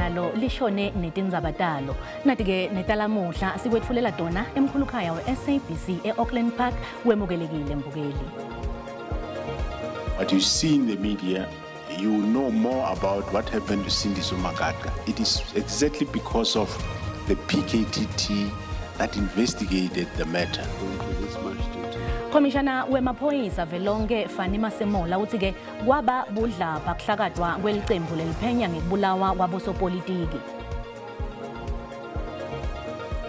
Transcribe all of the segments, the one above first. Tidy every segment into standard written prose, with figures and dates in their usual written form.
lezemidlalo lishone netinzabatalo. Nathi-ke netalamuhla sikwetfulela tona emkhulukhaya we-SABC e-Auckland Park wemukelekile mbukeli. What you see in the media, you know more about what happened to Sindiso Magatka. It is exactly because of the PKTT that investigated the matter. Komishana wemaphoyisa velonke Fani Masemola uthi-ke kwaba budlapha kuhlakadwa kwelicembu leliphenya ngekubulawa kwabosopolitiki.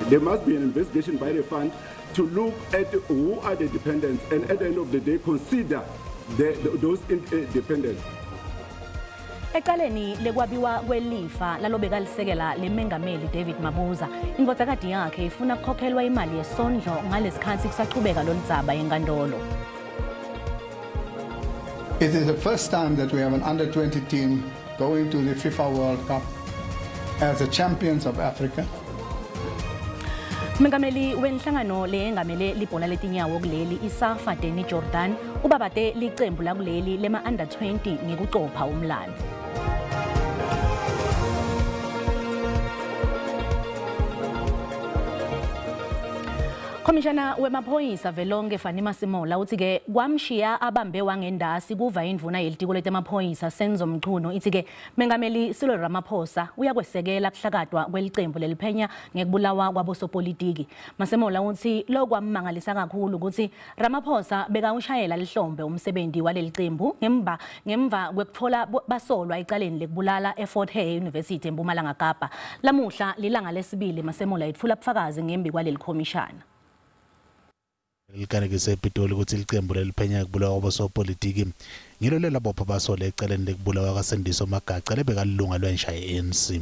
There must be an investigation by the fund to look at who are the dependents and at the end of the day consider those dependents. Ekaleni lekwabiwa kwelifa lalobekalisekela lemengameli David Mabuza, indvodzakati yakhe ifuna kukhokhelwa imali yesondlo ngalesikhathi kusachubeka loludzaba enkantolo. It is the first time that we have an under-20 team going to the FIFA World Cup as the champions of Africa. Mengameli wenhlangano leyengamele libhola letinyawo kuleli ISAFA Danny Jordan ubabate licembu lakuleli lema under 20 ngekucopha umlando. Komishana wemaphoyisa velonke Fani Masemola uthi-ke kwamshiya abambe wangendasi kuva indvuna yelitiko letemaphoyisa Senzo Mchunu ithi-ke Mengameli Cyril Ramaphosa uyakwesekela kuhlakadwa kwelicembu leliphenya ngekubulawa kwabosopolitiki. Masemola uthi lokwamangalisa kakhulu ukuthi Ramaphosa bekawushayela lihlombe umsebenzi walelicembu ngemva kwekutfola basolwa ecaleni lekubulala eFort Hare University eMpumalanga Kapa. Lamuhla lilanga lesibili Masemola yitfula bufakazi ngembi kwaleli komishana. Likanekise ePitoli ukuthi licembu leliphenya kubulawa kwabosopolitiki ngilo lelabopha basole ecaleni lekubulawa kwaSendiso Magatka lebekalilunga lwensha ye-ANC.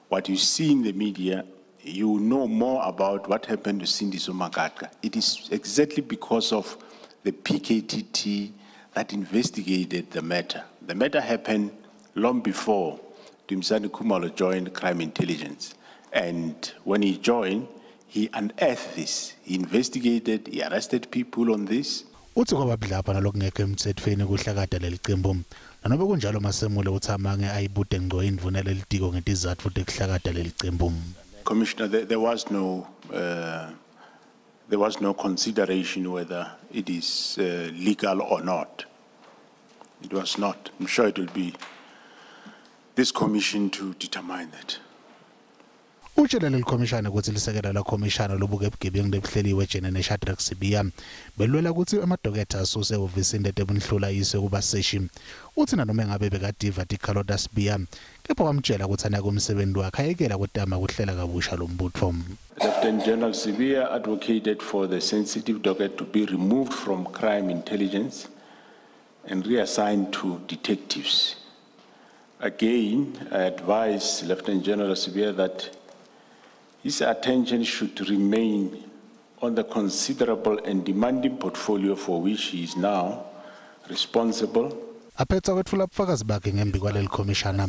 What you see in the media, you know more about what happened to Sindiso Magatka. It is exactly because of the PKTT that investigated the matter. The matter happened long before Dumisani Khumalo joined Crime Intelligence. And when he joined, he unearthed this. He investigated, he arrested people on this. Uthi kwabadlapha nalokungekho emthethweni kuhlakada lelicembu. Nanobe kunjalo Masemola uthi amange ayibude ngco indvuna lelitiko ngetizatfu futhi kuhlakada lelicembu. Commissioner, there was no consideration whether it is legal or not. It was not. I'm sure it will be this commission to determine that. Utshela lelikhomishana ukuthi lisekela la khomishana lobuke ebugebengu lebuhleliwe Jene neShadrack Sibiya belwela ukuthi amadokotela asuse ehhovisini letebunhlula yise kubaseshi. Uthi nanoma ngabe bekadiva Carlota Sibiya kepha wamtshela ukuthi anake umsebenzi wakhe ayekela kutama kuhlela kabusha lombutho. Lieutenant General Sibiya advocated for the sensitive docket to be removed from crime intelligence and reassigned to detectives. Again, I advise Lieutenant General Sibiya that his attention should remain on the considerable and demanding portfolio for which he is now responsible. Aphetha kwethula bufakazi bakhe ngembi kwaleli komishana.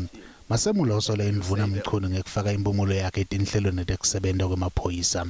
Masemola usole indvuna Mchunu ngekufaka impumulo yakhe etinhlelweni tekusebenza kwemaphoyisa.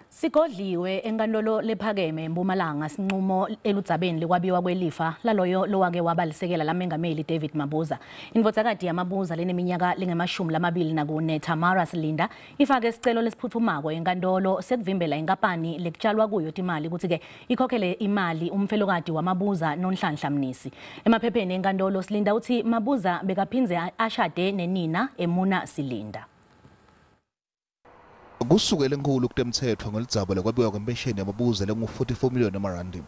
Sigodliwe enkantolo lephakeme eMpumalanga sinqumo eludzabeni lekwabiwa kwelifa laloyo lowake wabalisekela lamengameli David Mabuza. Indvodzakati yamabuza leneminyaka lenge-24 Tamara Silinda ifake isicelo lesiphuthumako enkantolo sekuvimbela inkampani lekutshalwa kuyo timali ukuthi-ke ikhokhele imali umfelokati wamabuza noNhlanhla Mnisi. Emaphepheni enkantolo Silinda uthi Mabuza bekaphinze ashade nenina Emuna Silinda. Kusukela enkulu kutemthetho ngelidzaba lekwabiwa kwempesheni yamabuza lengu-44 million amarandi.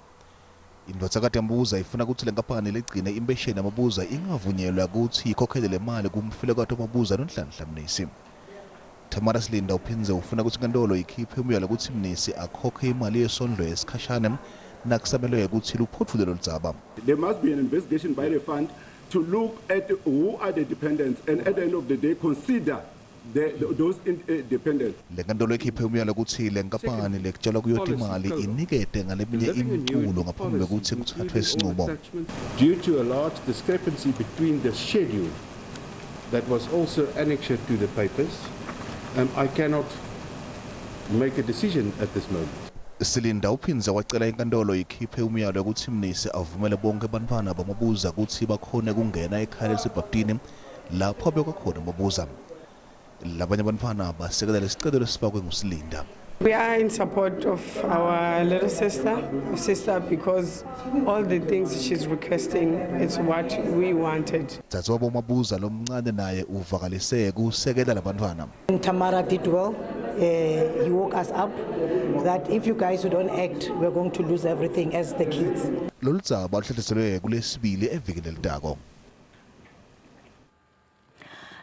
Indvodzakati yamabuza ifuna ukuthi le nkampani legcine impesheni yamabuza ingavunyelwa ukuthi ikhokhele le mali kumfelokati wamabuza noNhlanhla Mnisi. Tamara Silinda uphinze ufuna ukuthi inkantolo ikhiphe umyalo ukuthi Mnisi akhokhe imali yesondlo yesikhashana nakusamelwe ukuthi luphotfule loludzaba. There must be an investigation by the fund to look at who are the dependents and at the end of the day consider those dependents. Le nkantolo ikhiphe umyalo ukuthi le nkampani lekutshalwa kuyo imali inikete ngaleminye imiculo ngaphambi kokuthi kuthathwe isinqumo. Due to a large discrepancy between the schedule that was also annexed to the papers, I cannot make a decision at this moment. Silinda uphinza wacela inkantolo ikhiphe umyalo ukuthi Mnisi avumele bonke abantwana bamabuza ukuthi bakhone kungena ekhaya lesibhabtini lapho bekwakhona mabuza. Labanye abantwana basekela lesicelo lesifakwe nguSilinda. We are in support of our little sister, because all the things she's requesting, it's what we wanted. Dzadzewabo mabuza lomncane naye uvakalise kusekela labantwana. Tamara did well. He woke us up that if you guys don't act, we're going to lose everything as the kids. Lolu dzaba luhlehliselwe kulesibili evikini elidako.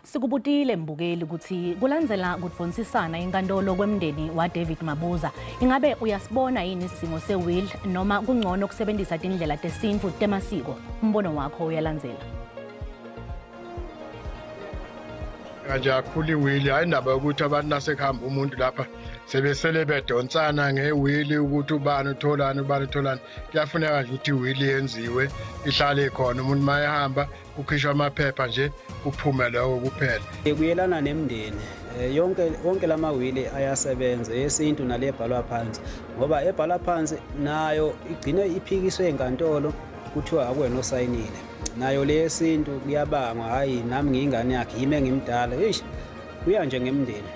Sikubutile mbukeli ukuthi kulandzela kudvonsisana inkantolo kwemndeni wa David Mabuza. Ingabe uyasibona yini isimo se-will noma kungcono kusebenzisa tindlela tesintfu temasiko? Umbono wakho uyalandzela. Kakhulu iwili ayindaba ukuthi abantu nasekhamba umuntu lapha sebesele bedonsana ngewili ukuthi ubani utholani kuyafuneka nje ukuthi iwili yenziwe ihlale khona umuntu mayehamba kukhishwa amaphepha nje kuphume lawo kuphela. Kuyelana nemndeni wonke lamawili ayasebenza yesintu nale ebhalwa phansi ngoba ebhalwa phansi nayo igcine iphikiswe enkantolo kuthiwa akuwena osayinile. Nayo lesintu kuyabangwa hayi nami ngiyingane yakhe yime ngimdala kuya nje ngemndeni.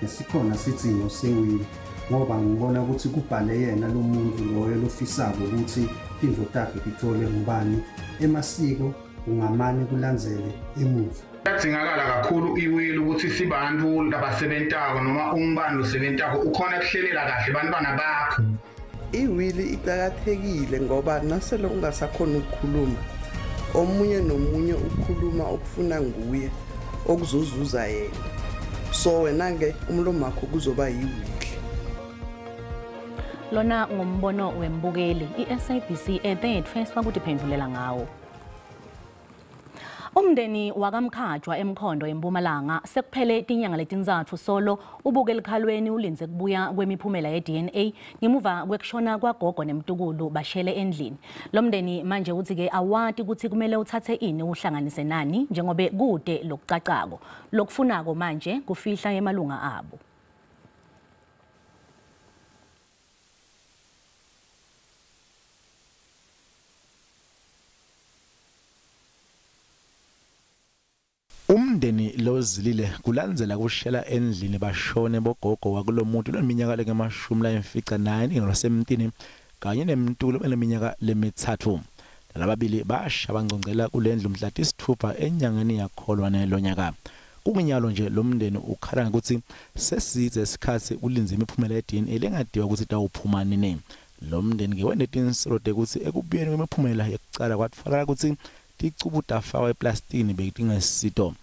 Sikhona sithingo sewili ngoba ngibona ukuthi kubhale yena lo muntu loyo lofisako ukuthi indvodana yakhe ithole ngubani emasiko ungamane kulandzele emuva. Kuyadingakala kakhulu iwili ukuthi sibantu labasebentako noma ungubani losebentako ukhona kuhlelela kahle abantwana bakho. Iwili iqakathekile ngoba nasele ungasakhona ukukhuluma omunye nomunye ukukhuluma okufuna nguye okuzozuza yena. So wena ke umlomo wakho kuzoba yiwili. Lona ngumbono wembukeli iSABC Third First wakutiphendulela ngawo. Umndeni wakamkhajwa eMkhondo eMpumalanga sekuphele tinyanga letintsatfu solo ubuke elikhalweni ulinze kubuya kwemiphumela ye-DNA ngemuva kwekushona kwagogo nemtukulu bashele endlini. Lo mndeni manje uthi ke awati ukuthi kumele uthathe ini uhlanganise nani njengobe kude lokucacako lokufunako manje kufihla emalunga abo. Umndeni lozilile kulandzela kushela endlini bashone bogogo wakulomuntu leminyaka lenge-49 ngasemntini kanye nemntulo leminyaka lemithathu. Lababili basha bangcongcela kulendlu mhla tisithupha enyangeni yakholwane lonyaka. Kunginyalo nje lo mndeni ukhala ukuthi sesizwe isikhathi ulinze imiphumela ye-DNA lengadiwa ukuthi tawuphuma nini. Lo mndeni ke wende tinsolo ukuthi ekubuyeni kwemiphumela yokucala kwatfolakala ukuthi ticubuta fawa eplastini bekitingesito.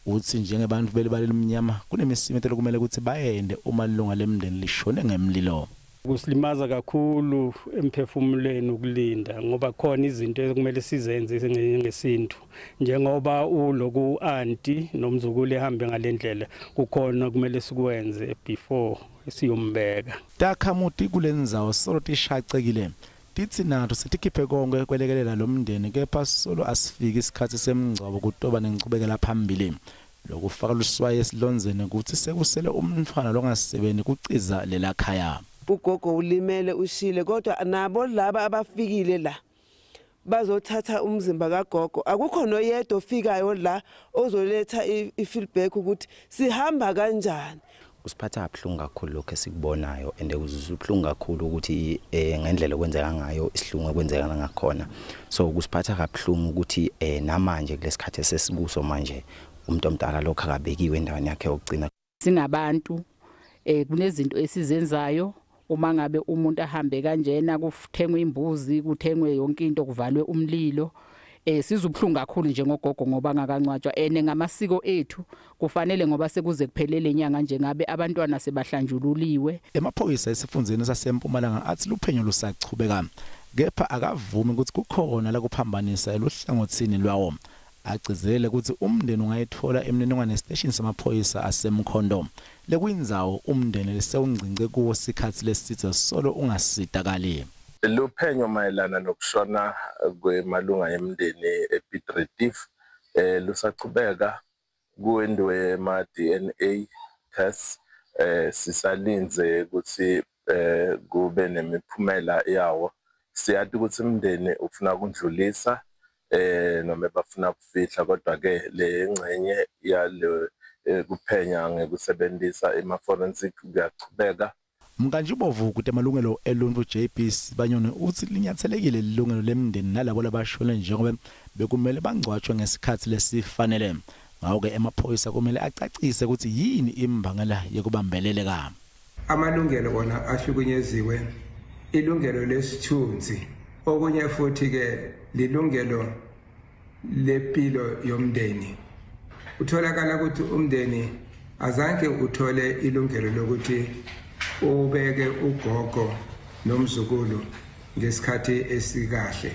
Uthi njengebantu belibali lemnyama kunemisimetelo kumele ukuthi bayende uma lilunga lemndeni lishone ngemlilo. Kusilimaza kakhulu emphefumulweni ukulinda ngoba khona izinto ekumele sizenze ngesintu njengoba uloku auntie nomzukulu ehambe ngalendlela kukhona kumele sikwenze before siyombeka. Takhamuti kulendzawo solo tishacekile tithi nathi sitikiphe konke kwelekelela lo mndeni kepha solo asifiki isikhathi semngcwabo kutoba nencubekela phambili. Lokufaka luswaye esilonzene ukuthi sekusele umntwana longasebenzi kuciza lela khaya. Ugogo ulimele ushile kodwa nabo laba abafikile la bazothatha umzimba kagogo akukho noyedwa ofikayo la ozoletha ifeedback ukuthi sihamba kanjani. Usiphatha abhlungu kakhulu lokho esikubonayo ende uzubhlungu kakhulu ukuthi ngendlela kwenzeka ngayo isihlungu kwenzeka ngakhona. So kusiphatha kabhlungu ukuthi namanje kulesikhathi esesikuso manje umuntu omdala lokho akabekiwe endaweni yakhe yokugcina. Singabantu kunezinto esizenzayo uma ngabe umuntu ahambe kanjena kuthengwe imbuzi kuthengwe yonke into kuvalwe umlilo sizubhlungu kakhulu njengogogo ngoba ngakancwatshwa ngamasiko ethu kufanele ngoba sekuze kuphelele inyanga njengabe abantwana sebahlanjululiwe. Emaphoyisa esifundzeni saseMpumalanga athi luphenyo lusachubeka kepha akavumi ukuthi kukhona la kuphambanisa eluhlangothini lwawo. Agcizelele ukuthi umndeni ungayithola emniningwane station samaphoyisa aseMkhondo lekuyindzawo umndeni lesewungcince kuwo sikhathi lesizwe solo ungasitakali. Luphenyo mayelana nokushona kwemalunga yemndeni ePiet Retief lusachubeka kuwendiwe ma DNA tests sisalinze ukuthi kube nemiphumela yawo. Siyathi ukuthi umndeni ufuna ukudlulisa noma bafuna ukufihla, kodwa ke le ngcenye yale kuphenya ngekusebenzisa forensic kuyachubeka. Mkanjibovu ukuthi amalungelo eluntu JP Sibanyoni uthi linyathelekile ilungelo lemndeni nalabo labashona njengoba bekumele bangcwatshwe ngesikhathi lesifanele. Ngawo-ke emaphoyisa kumele acacise ukuthi yini imbangela yokubambeleleka. Amalungelo wona ahlukunyeziwe, ilungelo lesithunzi, okunye futhi ke lilungelo lempilo yomndeni. Utholakala ukuthi umndeni azange uthole ilungelo lokuthi ubeke ugogo nomzukulu ngesikhathi esikahle.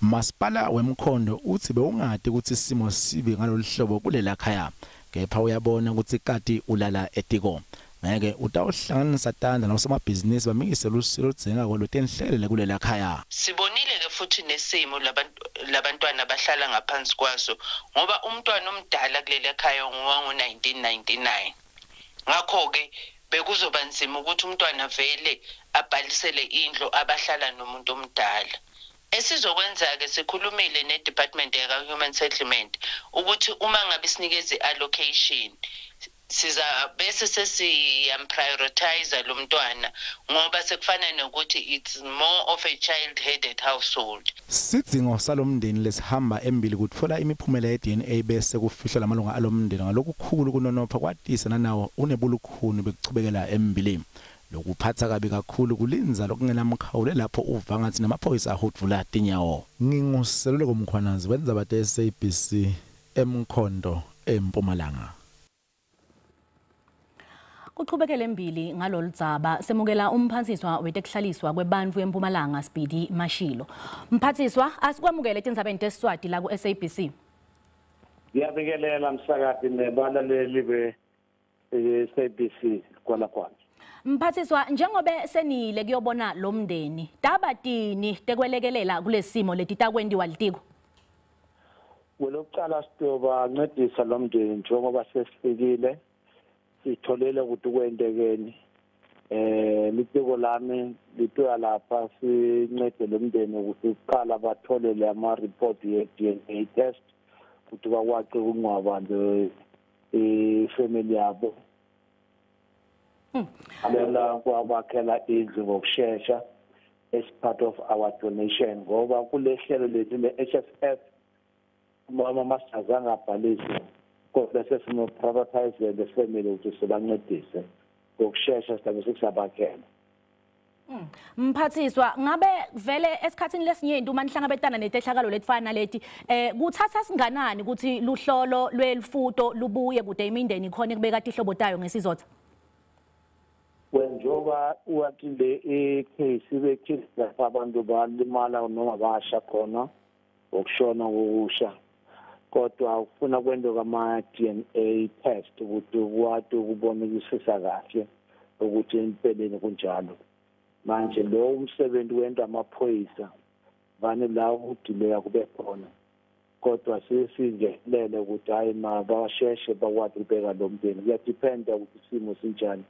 Masipala wemkhondo uthi bewungade ukuthi isimo sibe ngalolu hlobo kulela khaya, kepha uyabona ukuthi kati ulala etiko. Ngeke utawuhlanganisa tanda nosomabhizinisi bamikise lusilo ludzinga kwalotenhlelele kulela khaya. Sibonile ke futhi nesimo labantwana bahlala ngaphansi kwaso ngoba umntwana omdala kulela khaya ngowa1999. Ngakho ke bekuzoba nzima ukuthi umntwana vele abhalisele indlu abahlala nomuntu omdala. Esizokwenza ke sikhulumile neDepartment of Human Settlement ukuthi uma ngabe sinikeze allocation siza bese sesiyamprioritize lo mntwana ngoba sekufana nokuthi it's more of a child-headed household. Sidzingo salomndeni lesihamba embili kutfola imiphumela ye-DNA bese kufihla lamalunga alomndeni ngalokhu khulu kunonopha kwatisa nanawo unebulukhuni bekuchubekela embili. Lokuphatha kabi kakhulu kulinza lokungenamkhawulo lapho uva ngathi namaphoyisa ahudvula tinyawo. Nginguseluleko Mkhwanazi wenza bate SABC eMkhondo eMpumalanga. Kuqhubekele embili ngalolu dzaba semukela umphathiswa wetekuhlaliswa kwebantfu eMpumalanga Speedy Mashilo. Mphathiswa asikwamukele tindzabeni tesiswati la ku SABC. Ngiyabingelela msakati nebalaleli be SABC kwala kwanje. Mphathiswa njengobe senile kuyobona lo mndeni tabatini tekwelekelela kulesimo letitakwendiwa litiko. Welokucala sitoba ncedisa lo mndeni njengoba sesifikile sitholele ukuthi kwendekeni litiko lami litoya lapha sincede lo mndeni ukuthi uqala bathole le ama report ye DNA test ukuthi bakwaqe ukungcwaba ifamily yabo. Abela kwabakhela indlu ngokusheshsha as part of our donation ngoba kulehlelo lethu le-HSF mama masazanga abhalise kodwa sesimo prioritize the family ukuthi sibancedise ngokusheshsha sizabe sikusabakhela. Mphathiswa ngabe vele esikhathini lesinyenti uma nihlangabetana netehlakalo letifana naleti kuthatha singanani ukuthi luhlolo lwelifuto lubuye kude imindeni khona kubeka ihlobo tayo ngesizotha? Njengoba wathi le case bekhisa abantu balimala noma basha khona ukushona ngokusha kodwa ufuna kwendeka ama DNA test ukuthi ukwazi ukubona ukufisa kahle ukuthi empeleni kunjalo. Manje lo umsebenzi wenda amaphoyisa vane la udileya kube khona kodwa sisingelele ukuthi hayi mabasheshe bakwazi ukubeka lo mndeni kuyadependa ukuthi isimo sinjani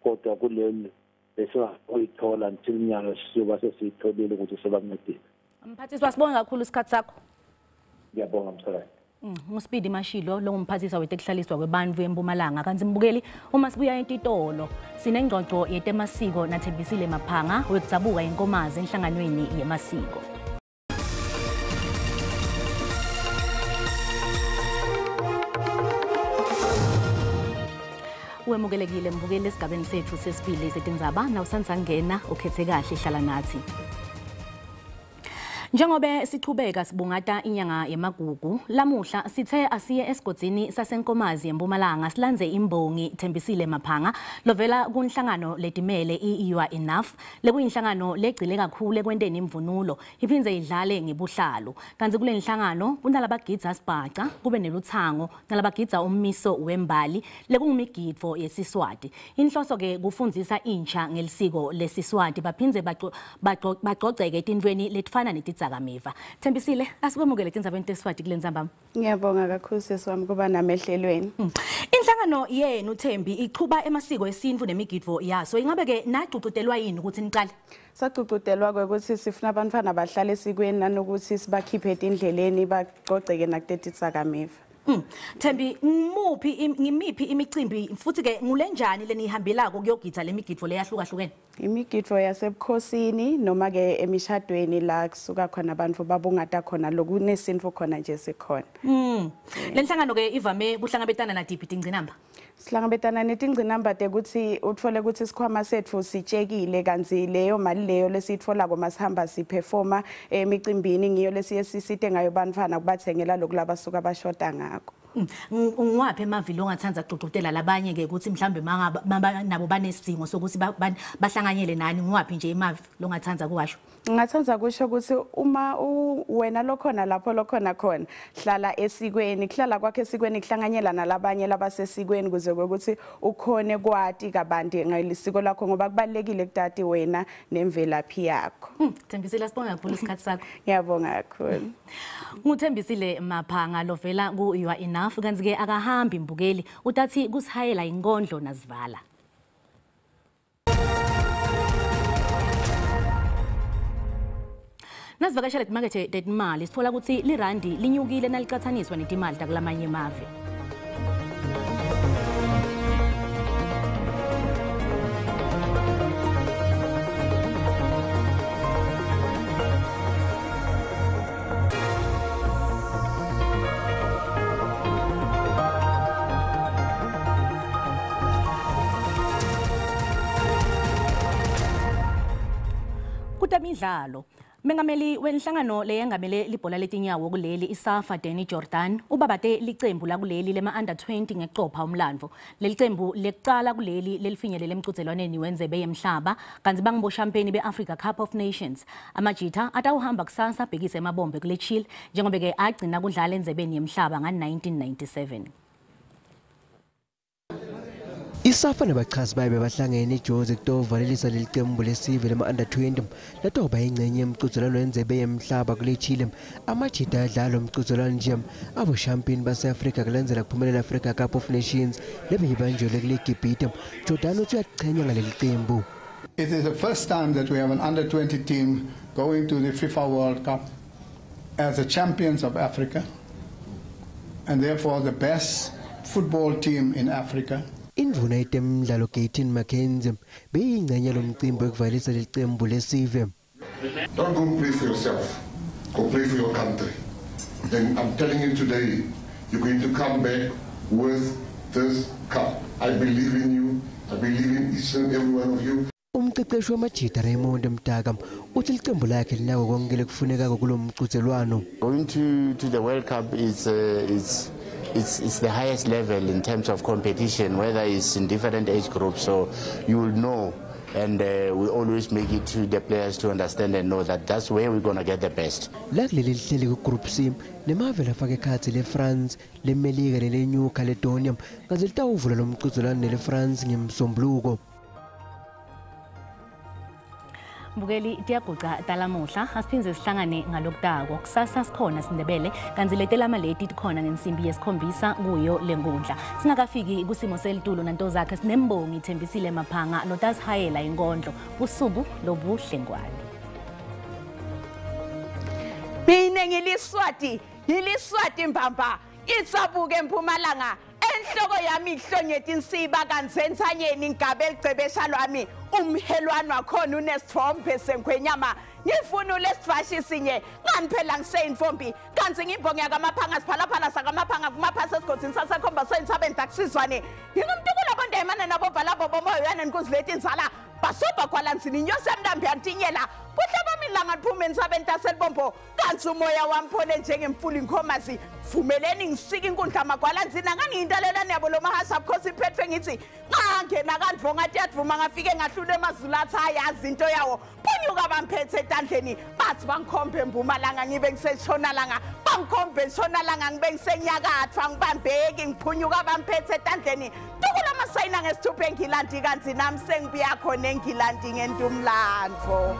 kodwa kuleli bese uyithola until inyanga sizoba sesitholile ukuthi sebancedile. Mphathiswa sibonga kakhulu isikhathi sakho. Ngiyabonga msakazi. Speedy Mashilo lo ngumphathiswa wetekuhlaliswa kwebantfu eMpumalanga. Kanti mbukeli uma sibuya entitolo sinengxoxo yetemasiko naThembisile Maphanga wekudzabuka inkomazi enhlanganweni yemasiko. Wemukelekile mbukeli esigabeni sethu sesibili setindzaba nawusanza ngena ukhethe kahle hlala nathi. Njengobe sichubeka sibungata inyanga yemagugu lamuhla sithe asiye esigodzini sasenkomazi eMpumalanga silandze imbongi Thembisile Maphanga lovela kunhlangano letimele You Are Enough lekuyinhlangano legcile kakhulu ekwenteni imvunulo iphindze idlale ngebuhlalu kanti kule nhlangano kunalabagidza sibhaca kube neluthango nalabagidza ummiso wembali lekungumigidvo yesiswati inhloso ke kufundzisa intsha ngelisiko lesiswati baphindze bagcogceke etintweni letifana Tsakameva. Thembisile asibamukele tindzabeni tesifati kule ndzamba. Ngiyabonga kakhulu sesiwami kuba namehlelweni. Inhlangano yenu Thembi iqhuba emasiko esintu nemigidvo yaso. Ingabe ke nacucutelwa yini ukuthi niqale? Sacucutelwa ukuthi sifuna abantwana bahlale esikweni nanokuthi sibakhiphe endleleni baqoqeke nakuteti Tsakameva. Thembi ngimiphi imicimbi futhi ke ngulenjani lenihambelako kuyogidza lemigidvo leyahlukahlukene? Imigidvo yasebukhosini noma ke emishadweni la kusuka khona abantu babungata khona lokunesinto khona nje sikhona. Lenhlangano ke ivame kuhlangabetana na diphi tingcinamba? Sihlangabetana netingcinamba tekuthi uthole ukuthi isikhwama sethu sitshekile kanzi leyo mali leyo lesitfola komasihamba siperforma emicimbini ngiyo lesiye sisite ngayo bantwana kubathengela lokulaba suka bashota ngakho. Ungwaphi emavili ongathanza kuxoxotela labanye ke ukuthi mhlambe nabo banesidingo sokuthi bahlanganyele nani ngwaphi nje emavi longathanza kuwasho? Ngathanza kusho ukuthi uma wena lokhona lapho lokhona khona hlala esikweni kuhlala kwakhe esikweni kuhlanganyela nalabanye labasesikweni kuze ukuthi ukhone kwati kabanti ngelisiko lakho ngoba kubalekile kutati wena nemvelaphi yakho. Thembisile sibonga kakhulu isikhathi sakho. Ngiyabonga kakhulu. Nguthembisile Maphanga lovela ku You Are Enough kanzi ke akahambi imbukeli utathi kusihayela inkondlo nazivala. Nasivakashela emarket yetimali sithola ukuthi lirandi linyukile naliqathaniswa netimali takulamanye emave. Kutamidlalo Mengameli wenhlangano leyengamele libhola letinyawo kuleli iSafa Danny Jordan ubabate licembu la kuleli lema under 20 ngeqopha umlandvo lelicembu leqala kuleli lelifinyelele emqhudelwaneni wenzebe yemhlaba kanzi bangibo champagne beAfrica Cup of Nations amajita atawuhamba kusasa bhekise emabombe kule chill njengoba ke agcina kudlala enzebeni yemhlaba nga1997. Isafa nabachazi baye bahlangene eJozi kutovalelisa lelicembu lesive lema under 20 latoba ingcenye yemqhudelwano wenzebe yemhlaba kule Chile amajita adlala umqhudelwano nje abo champion baseAfrica kulandzela kuphumelela Africa Cup of Nations lebeyibanjwe kule Gibhita Jordan uthi uyaqhenya ngaleli qembu. It is the first time that we have an under 20 team going to the FIFA World Cup as the champions of Africa and therefore the best football team in Africa. Indvuna itemidlalo Gaten Mackenzie beyingcenye lomcimbi ekuvalisa lelicembu lesive. Don't go play for yourself, go play for your country. And I'm telling you today, you're going to come back with this cup. I believe in you, I believe in each and every one of you. Umqeqeshi wamajita Raymond Mtakam uthi licembu lakhe linako konke lekufunekako kulo mqhudelwano. Going to the World Cup it's the highest level in terms of competition, whether it's in different age groups, so you will know, and we always make it to the players to understand and know that that's where we're going to get the best. Lakuleli lihleli ku Group C nemave lafake ekhatsi leFrance, leMelika neleNew Caledonia kaze litawuvula lo mqhudelwano neleFrance ngemsombuluko. Mbukeli tiyaguca talamuhla asiphinze sihlangane ngalokutako kusasa sikhona sindebele kanzi letelama leti tikhona ngensimbi yesikhombisa kuyo lenkundla singakafiki kusimo selitulo nanto zakhe sinembongi Thembisile Maphanga notasihayela inkondlo usuku lobuhlengwane. Mina ngiliswati mbamba itsabuke eMpumalanga enhloko yami ihlonyethe insiba kanzensanyeni ingabe eligcebesha lwami umhelwano wakhona unesithombe senkwenyama ngifuna lesivashisi sinye ngani phela ngiseyinfombi kanzi ngibonge yakamaphanga siphalaphala sakamaphanga kumaphasa esigodini sasekhomba soyintsabeni takusizwane ngingumntukula bondemane nabo valabo bomoyo yana nikuzileta inzala basoba kwalanzini inyosi yamntambi yantinyela kuhlaba milanga liphume entsabeni taselibombo kanzi umoya wamphole njengemfula inkhomazi vumeleni ngisika inkundla magwalanzini angangiyintalelane yabo lo mahasha because iphethwe ngithi ngangena kandvo ngathi yadvuma ngafike ngahlule emazulu athi ayazi into yawo phunyuka bamphethe etandleni bathi bangikhombe eMpumalanga ngibe ngiseshonalanga bangikhombe entshonalanga ngibe ngisenyakatho angibambeki ngiphunyuka bamphethe etandleni tukula amasayina ngesithuphe engilandi kanzi nami sengibuya khona engilandi ngentumlandvo.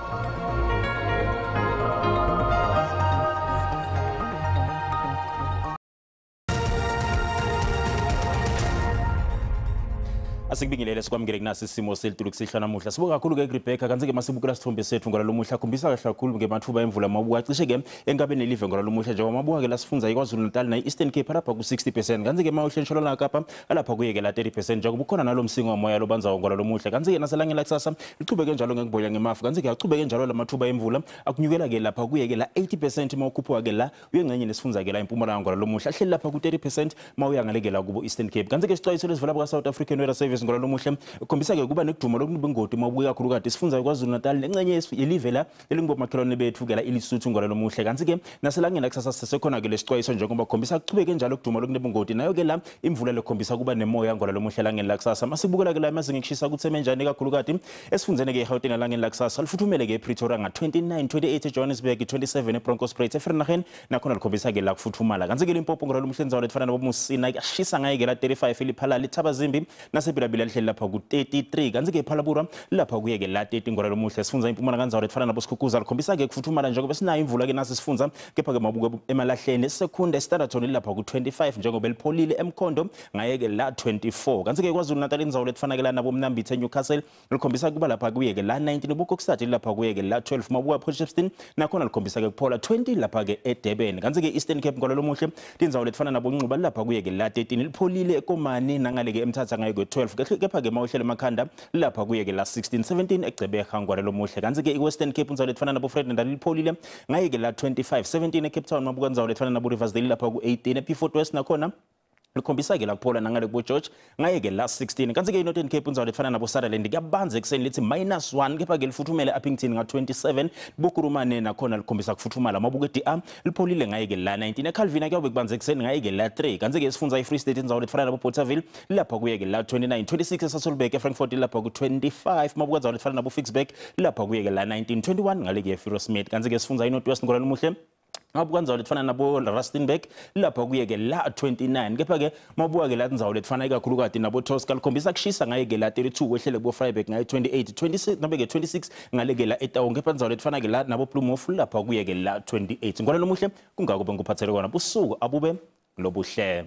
Asikubingelele sikwamukele kunasi isimo selitulu kusihlwa namuhla. Sibonga kakhulu ke Rebecca kanti ke masibukela sithombe sethu ngalo muhla khombisa kahle kakhulu ngemathuba emvula mabuka cishe ke engabe nelive ngalo muhla njengoba mabuka ke lasifunza iKwaZulu Natal na Eastern Cape lapha ku 60% kanti ke mawuhlentsholo Kapa lapha kuye ke la 30% njengoba ukhona nalomsingo womoya lobanzayo ngalo muhla kanti ke naselangela kusasa liqhubeke njalo ngekuboya ngemafu kanti ke aqhubeke njalo lamathuba emvula akunyukela ke lapha kuye ke la 80% mawukhuphuka ke la uyengcenye lesifunza ke la eMpumalanga ngalo muhla hleli lapha ku 30% mawuyangalekela kubo Eastern Cape kanti ke isixwayiso lesivela kwa South African Weather Service ngalo muhla ukhombisa ke kuba nekuduma lokubengoti mabuya kakhulu kade sifunza iKwaZulu Natal lencenye yelive la elingomakhelwane bethu ke la ilisuthu ngalo muhla kanti ke naselangela kusasa sesekhona ke lesixwayiso njengoba ukhombisa kuchubeke njalo ukuduma lokunebungoti nayo ke la imvula lekhombisa kuba nemoya ngalo muhla langela kusasa masibukela ke la mazinga ekushisa kuThemenjani kakhulu kade esifundzene ke eGauteng langela kusasa lifuthumele ke ePretoria nga 29 28 eJohannesburg 27 eBroncospreit eVereeniging nakhona likhombisa ke la kufuthumala kanti ke Limpopo ngalo muhla enzawo lefana noBusina kuyashisa ngaye ke la 35 eliphalala eThabazimbi naseBilabila lihleli lapha ku 33 kanti ke ePhalabura lapha kuye ke la 30 ngalo muhla sifunza iMpumalanga kanzawo lefana naboSikhukuza likhombisa ke kufuthumala njengoba sinayo imvula ke nasi sifunza kepha ke mabuke emalahleni eSecunda eStarterton lapha ku 25 njengoba elipholile eMkhondo ngaye ke la 24 kanti ke KwaZulu Natal inzawo lefana ke la nabo Mnambithe eNewcastle likhombisa kuba lapha kuye ke la 19 uBukokusadi lapha kuye ke la 12 mabuka ePortshepstone nakhona likhombisa ke kuphola 20 lapha ke eDurban kanti ke Eastern Cape ngalo muhle tinzawo lefana nabo Ncuba lapha kuye ke la 13 lipholile eKomani nangale ke eMthatha ngaye ke 12 kepha ke mawuhlele emakhanda lapha kuye ke la 16 17 eGcebeka ngalo muhle kanti ke iWestern Cape inzawo lefana nabo Fredendal lipholile ngaye ke la 25 17 eCape Town mabuka inzawo lefana nabo Riversdale lapha ku 18 ePfort West nakhona likhombisa ke la kuphola nangale kubo George ngaye ke la 16 kanti ke iNorthern Cape inzawo lefana nabo Sutherland kuyabanza ekseni lithi -1 kepha ke lifuthumele Uppington nga 27 Bukurumane nakhona likhombisa kufuthumala mabuke DA lipholile ngaye ke la 19 eCalvin kuyobe kubanza ekseni ngaye ke la 3 kanti ke sifunza iFree State inzawo lefana nabo Bothaville lapha kuye ke la 29 26 eSasolburg eFrankfurt lapha ku 25 mabuke inzawo lefana nabo Fixburg lapha kuye ke la 19 21 ngale ke eFirosmith kanti ke sifunza iNorthwest ngolalo muhle ngabukanzawo lefana nabo Rustenburg lapha kuye ke la 29 kepha ke mabuka ke la indzawo lefana ikakhulu kade nabo Tosca likhombisa kushisa ngaye ke la 32 wehlele kubo Freiburg ngaye 28 26 nabe ke 26 ngale ke la eTaung kepha indzawo lefana ke la nabo Bloemhof lapha kuye ke la 28 ngolalo muhle kungakube nguphathele kona busuku abube lobuhle